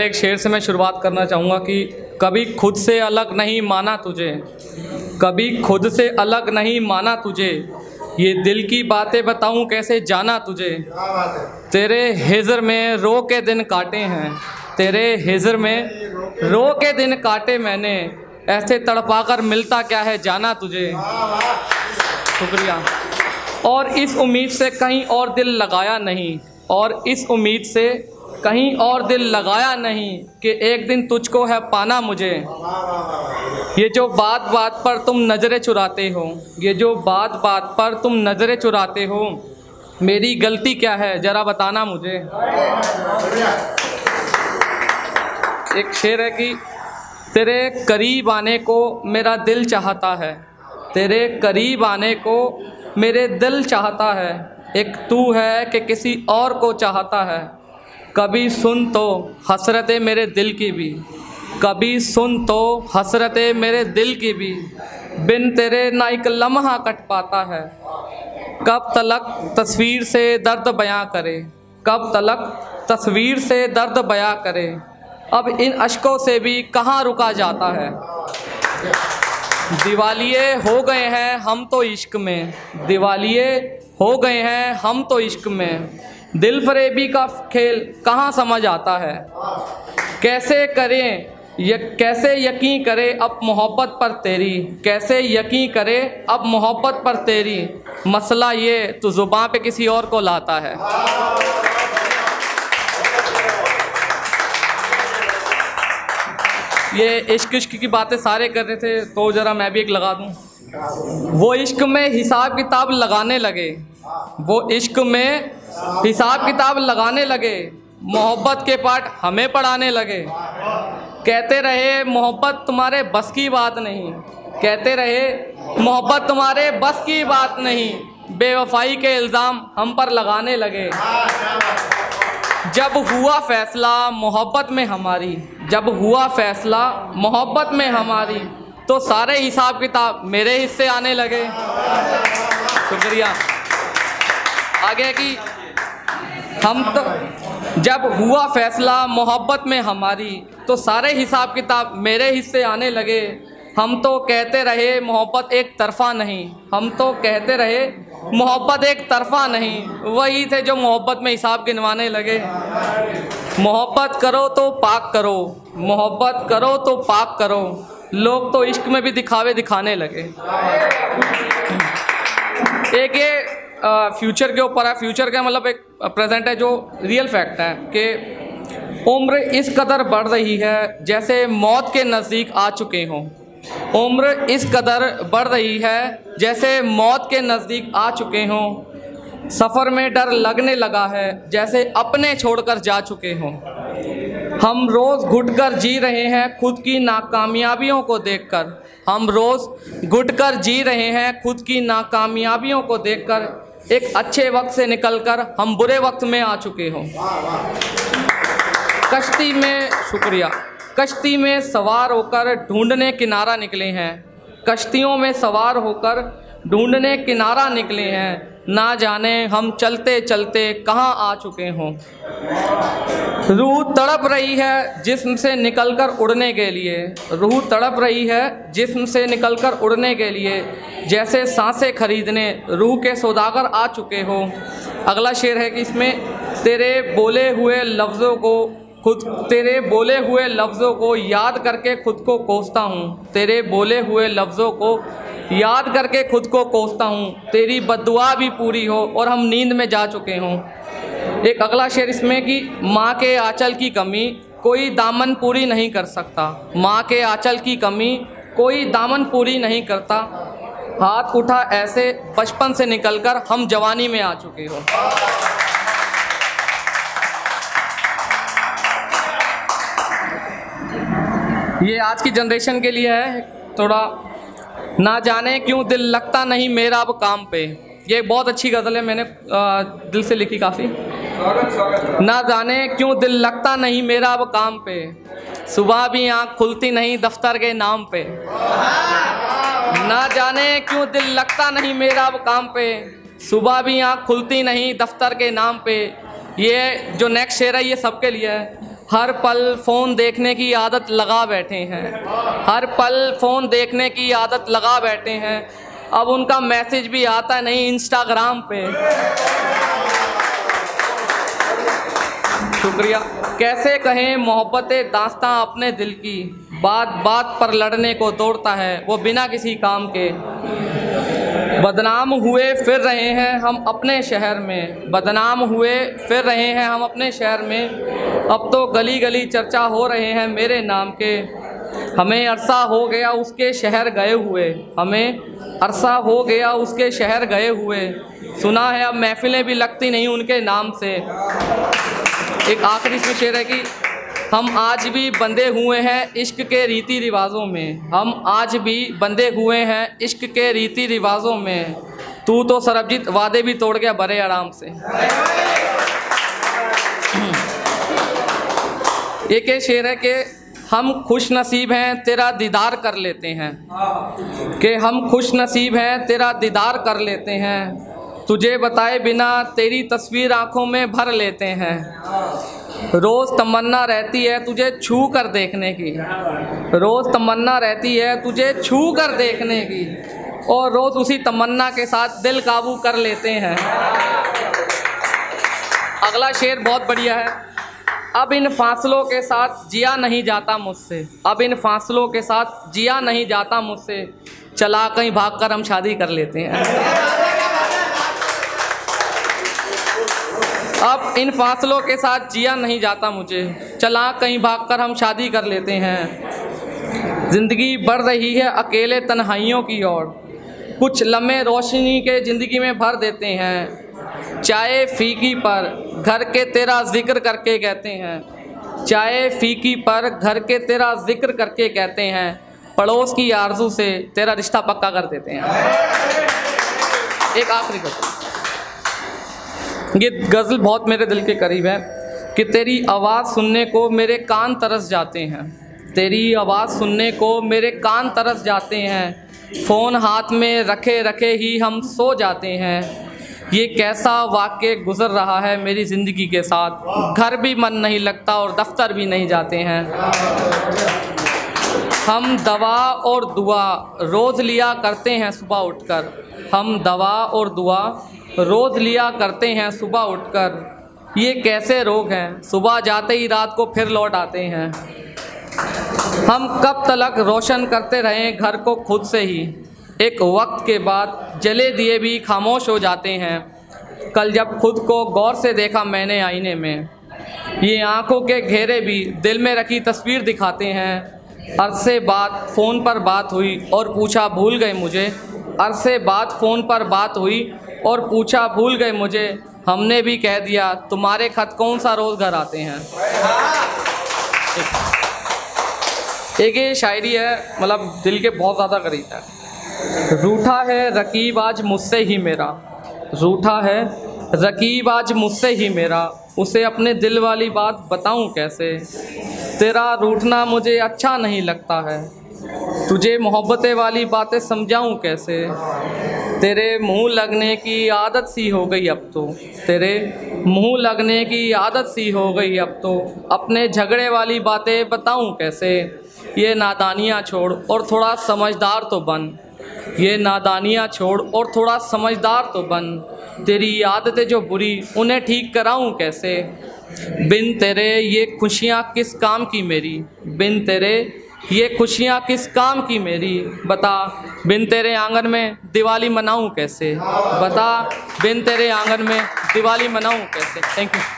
एक शेर से मैं शुरुआत करना चाहूँगा कि कभी खुद से अलग नहीं माना तुझे, कभी खुद से अलग नहीं माना तुझे, ये दिल की बातें बताऊँ कैसे जाना तुझे। तेरे हिज्र में रो के दिन काटे हैं, तेरे हिज्र में रो के दिन काटे मैंने, ऐसे तड़पा कर मिलता क्या है जाना तुझे। शुक्रिया। और इस उम्मीद से कहीं और दिल लगाया नहीं, और इस उम्मीद से कहीं और दिल लगाया नहीं कि एक दिन तुझको है पाना मुझे। ये जो बात बात पर तुम नज़रें चुराते हो, ये जो बात बात पर तुम नज़रें चुराते हो, मेरी गलती क्या है ज़रा बताना मुझे। एक शेर है कि तेरे करीब आने को मेरा दिल चाहता है, तेरे करीब आने को मेरे दिल चाहता है, एक तू है कि किसी और को चाहता है। कभी सुन तो हसरतें मेरे दिल की भी, कभी सुन तो हसरतें मेरे दिल की भी, बिन तेरे ना एक लम्हा कट पाता है। कब तलक तस्वीर से दर्द बयां करे, कब तलक तस्वीर से दर्द बयां करे, अब इन अश्कों से भी कहाँ रुका जाता है। दिवालिये हो गए हैं हम तो इश्क में, दिवालिये हो गए हैं हम तो इश्क में, दिल फरेबी का खेल कहाँ समझ आता है। कैसे करें कैसे यकीन करें अब मोहब्बत पर तेरी, कैसे यकीन करें अब मोहब्बत पर तेरी, मसला ये तो ज़ुबान पे किसी और को लाता है। ये इश्क इश्क की बातें सारे कर रहे थे तो ज़रा मैं भी एक लगा दूँ। वो इश्क में हिसाब किताब लगाने लगे, वो इश्क में हिसाब किताब लगाने लगे, मोहब्बत के पाठ हमें पढ़ाने लगे। कहते रहे मोहब्बत तुम्हारे बस की बात नहीं, कहते रहे मोहब्बत तुम्हारे बस की बात नहीं, बेवफाई के इल्ज़ाम हम पर लगाने लगे। जब हुआ फैसला मोहब्बत में हमारी, जब हुआ फैसला मोहब्बत में हमारी, तो सारे हिसाब किताब मेरे हिस्से आने लगे। शुक्रिया। आगे कि हम तो जब हुआ फैसला मोहब्बत में हमारी, तो सारे हिसाब किताब मेरे हिस्से आने लगे। हम तो कहते रहे मोहब्बत एक तरफा नहीं, हम तो कहते रहे मोहब्बत एक तरफा नहीं, वही थे जो मोहब्बत में हिसाब गिनवाने लगे। मोहब्बत करो तो पाक करो, मोहब्बत करो तो पाक करो, लोग तो इश्क में भी दिखावे दिखाने लगे। एक ये फ्यूचर के ऊपर है, फ्यूचर का मतलब एक प्रेजेंट है जो रियल फैक्ट है कि उम्र इस कदर बढ़ रही है जैसे मौत के नज़दीक आ चुके हों, उम्र इस कदर बढ़ रही है जैसे मौत के नज़दीक आ चुके हों, सफ़र में डर लगने लगा है जैसे अपने छोड़कर जा चुके हों। हम रोज़ घुटकर जी रहे हैं खुद की नाकामयाबियों को देखकर, हम रोज़ घुटकर जी रहे हैं खुद की नाकामयाबियों को देखकर, एक अच्छे वक्त से निकलकर हम बुरे वक्त में आ चुके हों। कश्ती में शुक्रिया, कश्ती में सवार होकर ढूंढने किनारा निकले हैं, कश्तियों में सवार होकर ढूंढने किनारा निकले हैं, ना जाने हम चलते चलते कहाँ आ चुके हों। रूह तड़प रही है जिस्म से निकलकर उड़ने के लिए, रूह तड़प रही है जिस्म से निकलकर उड़ने के लिए, जैसे सांसें खरीदने रूह के सौदागर आ चुके हो। अगला शेर है कि इसमें तेरे बोले हुए लफ्ज़ों को तेरे बोले हुए लफ्ज़ों को याद करके खुद को कोसता हूँ, तेरे बोले हुए लफ्ज़ों को याद करके खुद को कोसता हूँ, तेरी बद्दुआ भी पूरी हो और हम नींद में जा चुके हों। एक अगला शेर इसमें कि माँ के आंचल की कमी कोई दामन पूरी नहीं कर सकता, माँ के आंचल की कमी कोई दामन पूरी नहीं करता, हाथ उठा ऐसे बचपन से निकलकर हम जवानी में आ चुके हो। ये आज की जनरेशन के लिए है थोड़ा। ना जाने क्यों दिल लगता नहीं मेरा अब काम पे, ये बहुत अच्छी गज़ल है, मैंने दिल से लिखी काफ़ी। ना जाने क्यों दिल लगता नहीं मेरा अब काम पे, सुबह भी आँख खुलती नहीं दफ्तर के नाम पे। ना जाने क्यों दिल लगता नहीं मेरा अब काम पे, सुबह भी आँख खुलती नहीं दफ्तर के नाम पे। ये जो नेक्स्ट शेर है ये सबके लिए है हर पल फ़ोन देखने की आदत लगा बैठे हैं, हर पल फ़ोन देखने की आदत लगा बैठे हैं। अब उनका मैसेज भी आता नहीं इंस्टाग्राम पे। शुक्रिया। कैसे कहें मोहब्बतें दास्तां अपने दिल की, बात बात पर लड़ने को दौड़ता है वो बिना किसी काम के। बदनाम हुए फिर रहे हैं हम अपने शहर में, बदनाम हुए फिर रहे हैं हम अपने शहर में। अब तो गली गली चर्चा हो रहे हैं मेरे नाम के। हमें अरसा हो गया उसके शहर गए हुए, हमें अरसा हो गया उसके शहर गए हुए। सुना है अब महफिलें भी लगती नहीं उनके नाम से। एक आखिरी इसमें शेर है कि हम आज भी बंधे हुए हैं इश्क के रीति रिवाजों में, हम आज भी बंधे हुए हैं इश्क के रीति रिवाजों में। तू तो सरबजीत वादे भी तोड़ गया बड़े आराम से। एक ये शेर है कि हम खुश नसीब हैं तेरा दीदार कर लेते हैं, कि हम खुश नसीब हैं तेरा दीदार कर लेते हैं। तुझे बताए बिना तेरी तस्वीर आँखों में भर लेते हैं। रोज़ तमन्ना रहती है तुझे छू कर देखने की, रोज़ तमन्ना रहती है तुझे छू कर देखने की, और रोज़ उसी तमन्ना के साथ दिल काबू कर लेते हैं। अगला शेर बहुत बढ़िया है। अब इन फासलों के साथ जिया नहीं जाता मुझसे, अब इन फासलों के साथ जिया नहीं जाता मुझसे। चला कहीं भागकर हम शादी कर लेते हैं। अब इन फासलों के साथ जिया नहीं जाता मुझे, चला कहीं भागकर हम शादी कर लेते हैं। ज़िंदगी बढ़ रही है अकेले तन्हाइयों की ओर, कुछ लम्हे रोशनी के ज़िंदगी में भर देते हैं। चाय फीकी पर घर के तेरा जिक्र करके कहते हैं, चाय फीकी पर घर के तेरा जिक्र करके कहते हैं। पड़ोस की आरज़ू से तेरा रिश्ता पक्का कर देते हैं। एक आखिरी गज़ल, ये गज़ल बहुत मेरे दिल के करीब है कि तेरी आवाज़ सुनने को मेरे कान तरस जाते हैं, तेरी आवाज़ सुनने को मेरे कान तरस जाते हैं। फ़ोन हाथ में रखे रखे ही हम सो जाते हैं। ये कैसा वाक़या गुज़र रहा है मेरी ज़िंदगी के साथ, घर भी मन नहीं लगता और दफ्तर भी नहीं जाते हैं। हम दवा और दुआ रोज़ लिया करते हैं सुबह उठकर, हम दवा और दुआ रोज़ लिया करते हैं सुबह उठकर। ये कैसे रोग हैं सुबह जाते ही रात को फिर लौट आते हैं। हम कब तलक रोशन करते रहें घर को खुद से ही, एक वक्त के बाद जले दिए भी खामोश हो जाते हैं। कल जब खुद को गौर से देखा मैंने आईने में, ये आंखों के घेरे भी दिल में रखी तस्वीर दिखाते हैं। अरसे बाद फ़ोन पर बात हुई और पूछा भूल गए मुझे, अरसे बाद फ़ोन पर बात हुई और पूछा भूल गए मुझे। हमने भी कह दिया तुम्हारे खत कौन सा रोज़ घर आते हैं। एक ये शायरी है, मतलब दिल के बहुत ज़्यादा करीब है। रूठा है रकीब आज मुझसे ही मेरा, रूठा है रकीब आज मुझसे ही मेरा, उसे अपने दिल वाली बात बताऊं कैसे। तेरा रूठना मुझे अच्छा नहीं लगता है, तुझे मोहब्बतें वाली बातें समझाऊं कैसे। तेरे मुंह लगने की आदत सी हो गई अब तो, तेरे मुंह लगने की आदत सी हो गई अब तो, अपने झगड़े वाली बातें बताऊं कैसे। ये नादानियाँ छोड़ और थोड़ा समझदार तो बन, ये नादानियाँ छोड़ और थोड़ा समझदार तो बन। तेरी आदतें जो बुरी उन्हें ठीक कराऊं कैसे। बिन तेरे ये खुशियाँ किस काम की मेरी, बिन तेरे ये खुशियाँ किस काम की मेरी। बता बिन तेरे आंगन में दिवाली मनाऊं कैसे, बता बिन तेरे आंगन में दिवाली मनाऊं कैसे। Thank you.